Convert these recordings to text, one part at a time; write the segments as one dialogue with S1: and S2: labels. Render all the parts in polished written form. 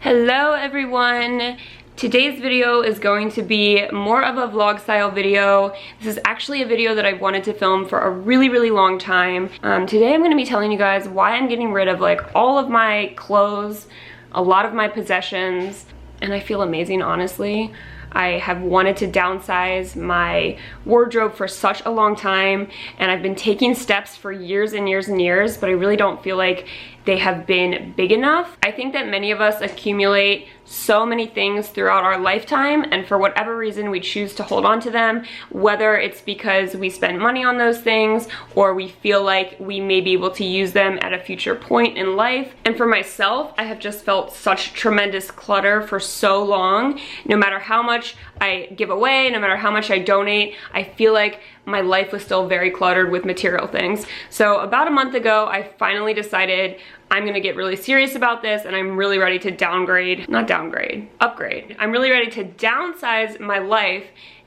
S1: Hello everyone! Today's video is going to be more of a vlog style video. This is actually a video that I've wanted to film for a really long time. Today I'm going to be telling you guys why I'm getting rid of like all of my clothes, a lot of my possessions, and I feel amazing, honestly. I have wanted to downsize my wardrobe for such a long time, and I've been taking steps for years and years and years, but I really don't feel like they have been big enough. I think that many of us accumulate so many things throughout our lifetime, and for whatever reason we choose to hold on to them, whether it's because we spend money on those things or we feel like we may be able to use them at a future point in life. And for myself, I have just felt such tremendous clutter for so long. No matter how much I give away, no matter how much I donate, I feel like my life was still very cluttered with material things. So about a month ago, I finally decided I'm gonna get really serious about this, and I'm really ready to upgrade. I'm really ready to downsize my life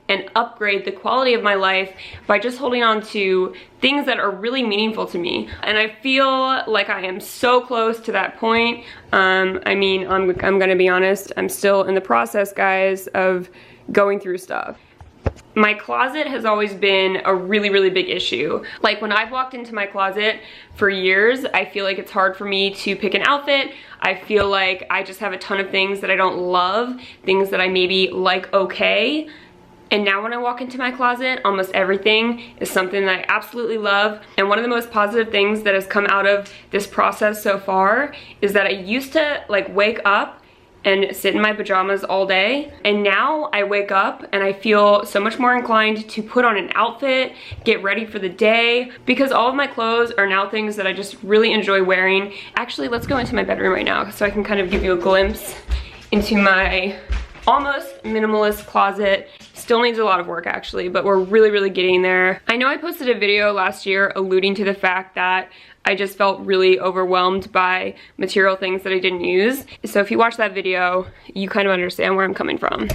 S1: and upgrade the quality of my life by just holding on to things that are really meaningful to me. And I feel like I am so close to that point. I mean, I'm gonna be honest, I'm still in the process, guys, of going through stuff. My closet has always been a really big issue. Like when I've walked into my closet for years, I feel like it's hard for me to pick an outfit. I feel like I just have a ton of things that I don't love, things that I maybe like okay. And now when I walk into my closet, almost everything is something that I absolutely love. And one of the most positive things that has come out of this process so far is that I used to like wake up and sit in my pajamas all day, and now I wake up and I feel so much more inclined to put on an outfit, get ready for the day, because all of my clothes are now things that I just really enjoy wearing. Actually, let's go into my bedroom right now so I can kind of give you a glimpse into my almost minimalist closet. Still needs a lot of work actually, but we're really getting there. I know I posted a video last year alluding to the fact that I just felt really overwhelmed by material things that I didn't use. So if you watch that video, you kind of understand where I'm coming from.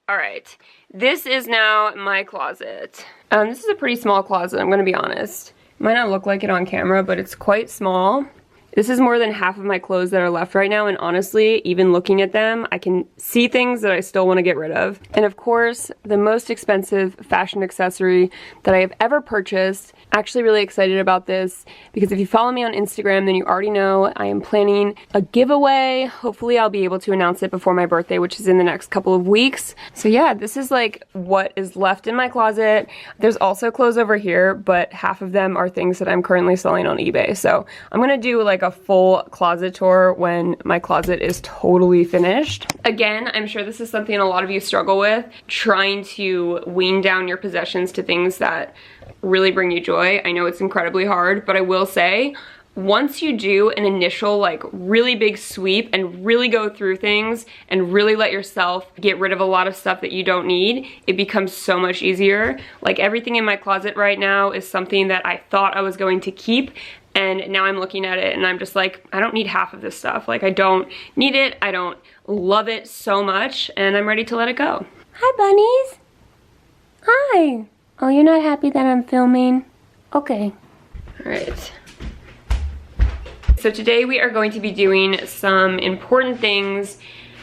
S1: All right, this is now my closet. This is a pretty small closet, I'm gonna be honest. It might not look like it on camera, but it's quite small. This is more than half of my clothes that are left right now, and honestly, even looking at them, I can see things that I still want to get rid of. And of course, the most expensive fashion accessory that I have ever purchased. Actually really excited about this because if you follow me on Instagram, then you already know I am planning a giveaway. Hopefully I'll be able to announce it before my birthday, which is in the next couple of weeks. So yeah, this is like what is left in my closet. There's also clothes over here, but half of them are things that I'm currently selling on eBay. So I'm gonna do like a full closet tour when my closet is totally finished. Again, I'm sure this is something a lot of you struggle with, trying to wean down your possessions to things that really bring you joy. I know it's incredibly hard, but I will say, once you do an initial like really big sweep and really go through things and really let yourself get rid of a lot of stuff that you don't need, it becomes so much easier. Like everything in my closet right now is something that I thought I was going to keep, and now I'm looking at it and I'm just like, I don't need half of this stuff. Like I don't need it, I don't love it so much, and I'm ready to let it go. Hi bunnies. Hi. Oh, you're not happy that I'm filming? Okay. All right. So today we are going to be doing some important things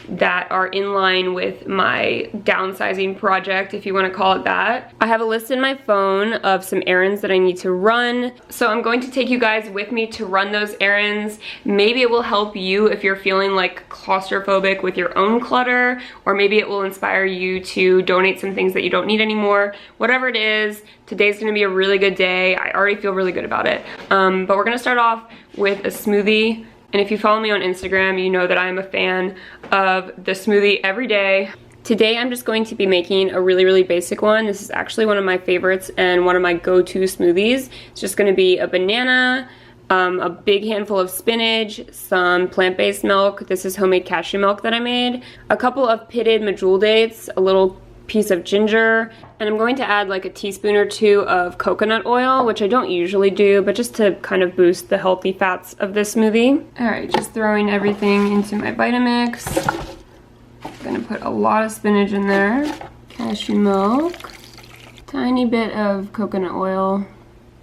S1: that are in line with my downsizing project, if you want to call it that. I have a list in my phone of some errands that I need to run. So I'm going to take you guys with me to run those errands. Maybe it will help you if you're feeling like claustrophobic with your own clutter, or maybe it will inspire you to donate some things that you don't need anymore. Whatever it is, today's gonna be a really good day. I already feel really good about it. But we're gonna start off with a smoothie. And if you follow me on Instagram, you know that I'm a fan of the smoothie every day. Today I'm just going to be making a really basic one. This is actually one of my favorites and one of my go-to smoothies. It's just gonna be a banana, a big handful of spinach, some plant-based milk. This is homemade cashew milk that I made, a couple of pitted medjool dates, a little piece of ginger, and I'm going to add like a teaspoon or two of coconut oil, which I don't usually do, but just to kind of boost the healthy fats of this smoothie. All right, just throwing everything into my Vitamix. I'm gonna put a lot of spinach in there, cashew milk, tiny bit of coconut oil,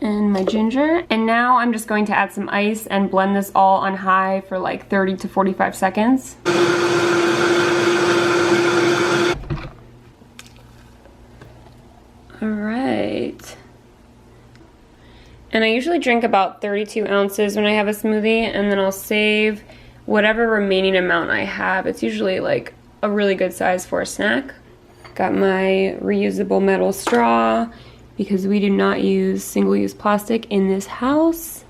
S1: and my ginger. And now I'm just going to add some ice and blend this all on high for like 30 to 45 seconds. All right. And I usually drink about 32 ounces when I have a smoothie, and then I'll save whatever remaining amount I have. It's usually like a really good size for a snack. Got my reusable metal straw because we do not use single-use plastic in this house.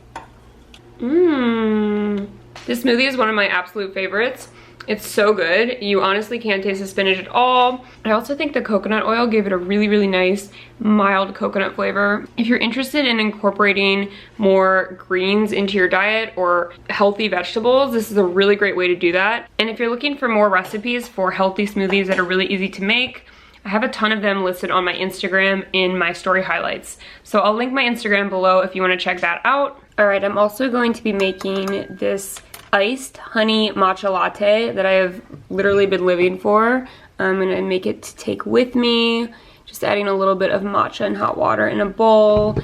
S1: This smoothie is one of my absolute favorites. It's so good. You honestly can't taste the spinach at all. I also think the coconut oil gave it a really, really nice, mild coconut flavor. If you're interested in incorporating more greens into your diet or healthy vegetables, this is a really great way to do that. And if you're looking for more recipes for healthy smoothies that are really easy to make, I have a ton of them listed on my Instagram in my story highlights. So I'll link my Instagram below if you want to check that out. All right, I'm also going to be making this iced honey matcha latte that I have literally been living for. I'm gonna make it to take with me, just adding a little bit of matcha and hot water in a bowl.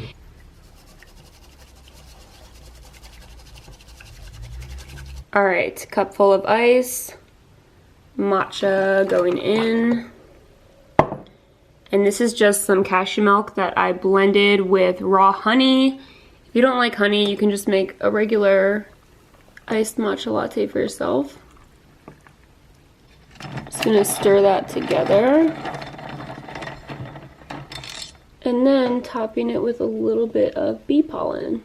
S1: All right, cup full of ice, matcha going in. And this is just some cashew milk that I blended with raw honey. If you don't like honey, you can just make a regular iced matcha latte for yourself. Just gonna stir that together. And then topping it with a little bit of bee pollen.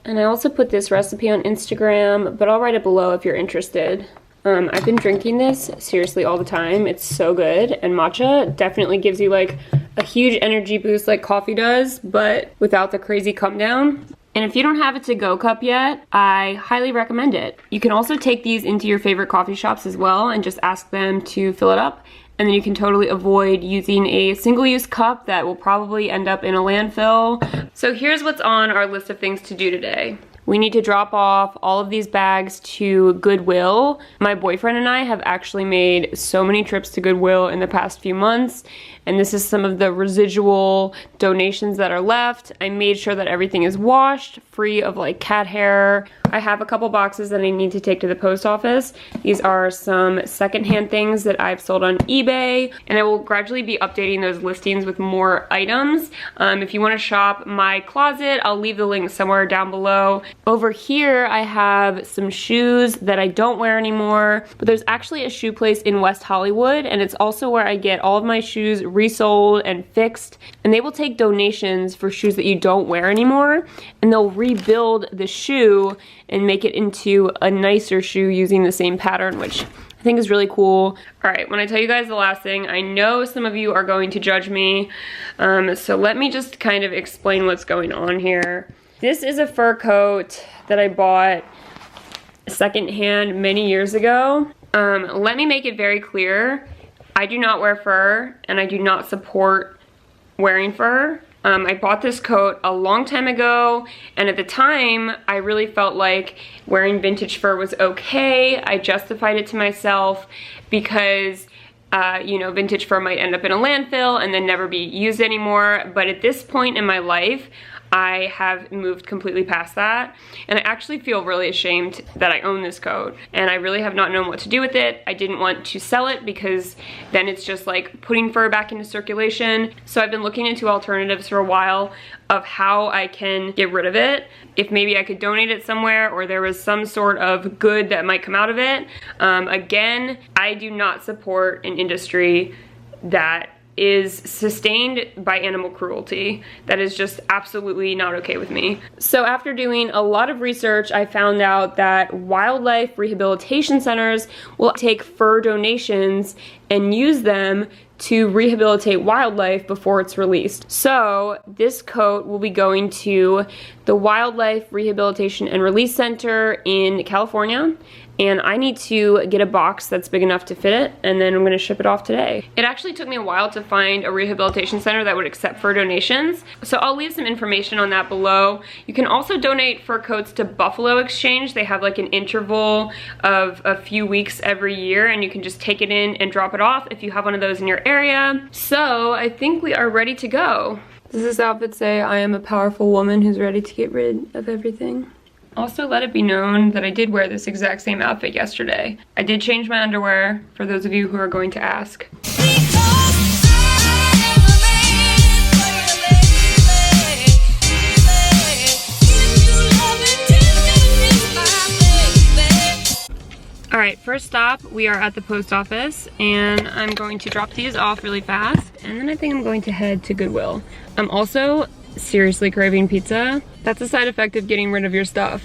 S1: And I also put this recipe on Instagram, but I'll write it below if you're interested. I've been drinking this seriously all the time. It's so good, and matcha definitely gives you like a huge energy boost like coffee does, but without the crazy come down. And if you don't have a to-go cup yet, I highly recommend it. You can also take these into your favorite coffee shops as well and just ask them to fill it up. And then you can totally avoid using a single-use cup that will probably end up in a landfill. So here's what's on our list of things to do today. We need to drop off all of these bags to Goodwill. My boyfriend and I have actually made so many trips to Goodwill in the past few months, and this is some of the residual donations that are left. I made sure that everything is washed, free of like cat hair. I have a couple boxes that I need to take to the post office. These are some secondhand things that I've sold on eBay, and I will gradually be updating those listings with more items. If you want to shop my closet, I'll leave the link somewhere down below. Over here, I have some shoes that I don't wear anymore, but there's actually a shoe place in West Hollywood, and it's also where I get all of my shoes resold and fixed, and they will take donations for shoes that you don't wear anymore, and they'll rebuild the shoe and make it into a nicer shoe using the same pattern, which I think is really cool. All right, when I tell you guys the last thing, I know some of you are going to judge me, so let me just kind of explain what's going on here. This is a fur coat that I bought secondhand many years ago. Let me make it very clear, I do not wear fur, and I do not support wearing fur. I bought this coat a long time ago, and at the time, I really felt like wearing vintage fur was okay. I justified it to myself because you know, vintage fur might end up in a landfill and then never be used anymore. But at this point in my life, I have moved completely past that, and I actually feel really ashamed that I own this coat, and I really have not known what to do with it. I didn't want to sell it because then it's just like putting fur back into circulation. So I've been looking into alternatives for a while of how I can get rid of it. If maybe I could donate it somewhere, or there was some sort of good that might come out of it. Again, I do not support an industry that is sustained by animal cruelty. That is just absolutely not okay with me. So after doing a lot of research, I found out that wildlife rehabilitation centers will take fur donations and use them to rehabilitate wildlife before it's released. So this coat will be going to the Wildlife Rehabilitation and Release Center in California, and I need to get a box that's big enough to fit it, and then I'm gonna ship it off today. It actually took me a while to find a rehabilitation center that would accept fur donations, so I'll leave some information on that below. You can also donate fur coats to Buffalo Exchange. They have like an interval of a few weeks every year, and you can just take it in and drop it off if you have one of those in your area. So I think we are ready to go. Does this outfit say I am a powerful woman who's ready to get rid of everything? Also, let it be known that I did wear this exact same outfit yesterday. I did change my underwear, for those of you who are going to ask. All right, first stop, we are at the post office, and I'm going to drop these off really fast, and then I think I'm going to head to Goodwill. I'm also seriously craving pizza. That's a side effect of getting rid of your stuff.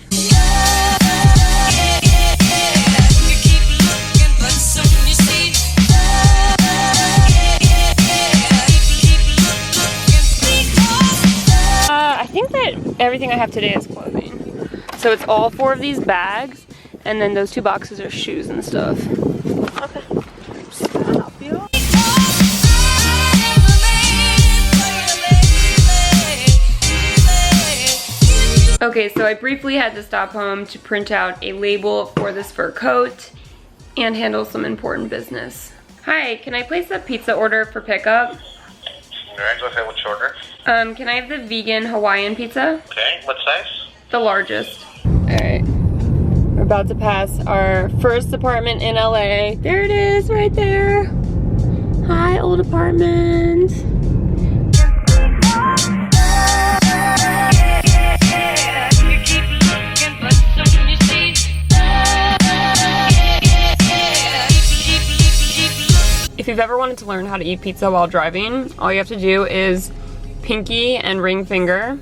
S1: I think that everything I have today is clothing. So it's all 4 of these bags, and then those 2 boxes are shoes and stuff. Okay. I'll help you. Okay, so I briefly had to stop home to print out a label for this fur coat and handle some important business. Hi, can I place a pizza order for pickup?
S2: Alright, go ahead, what's your order?
S1: Can I have the vegan Hawaiian pizza?
S2: Okay, what size?
S1: The largest. Alright. We're about to pass our first apartment in LA. There it is, right there. Hi, old apartment. If you've ever wanted to learn how to eat pizza while driving, all you have to do is pinky and ring finger,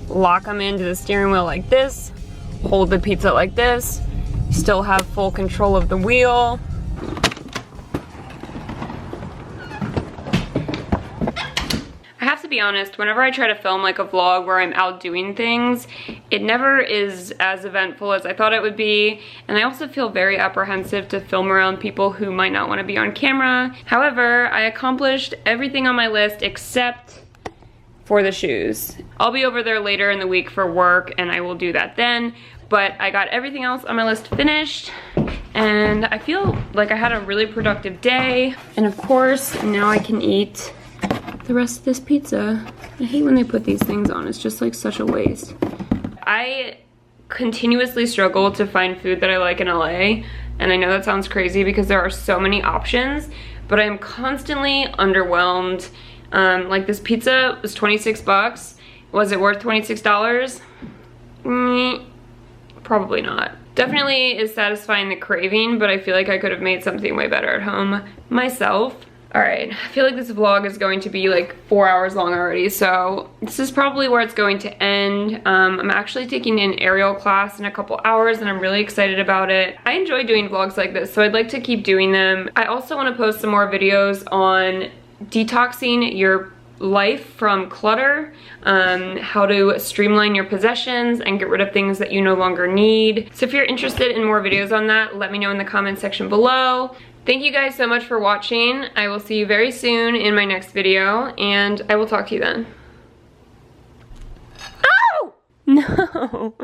S1: lock them into the steering wheel like this, hold the pizza like this, still have full control of the wheel. I have to be honest, whenever I try to film like a vlog where I'm out doing things, it never is as eventful as I thought it would be, and I also feel very apprehensive to film around people who might not want to be on camera. However, I accomplished everything on my list except for the shoes. I'll be over there later in the week for work, and I will do that then, but I got everything else on my list finished, and I feel like I had a really productive day. And of course, now I can eat the rest of this pizza. I hate when they put these things on. It's just like such a waste. I continuously struggle to find food that I like in LA, and I know that sounds crazy because there are so many options, but I'm constantly underwhelmed. Like this pizza was 26 bucks. Was it worth $26? Probably not. Definitely is satisfying the craving, but I feel like I could have made something way better at home myself. Alright, I feel like this vlog is going to be like 4 hours long already, so this is probably where it's going to end. I'm actually taking an aerial class in a couple hours, and I'm really excited about it. I enjoy doing vlogs like this, so I'd like to keep doing them. I also want to post some more videos on detoxing your life from clutter, how to streamline your possessions and get rid of things that you no longer need. So if you're interested in more videos on that, let me know in the comment section below. Thank you guys so much for watching. I will see you very soon in my next video, and I will talk to you then. Oh! No!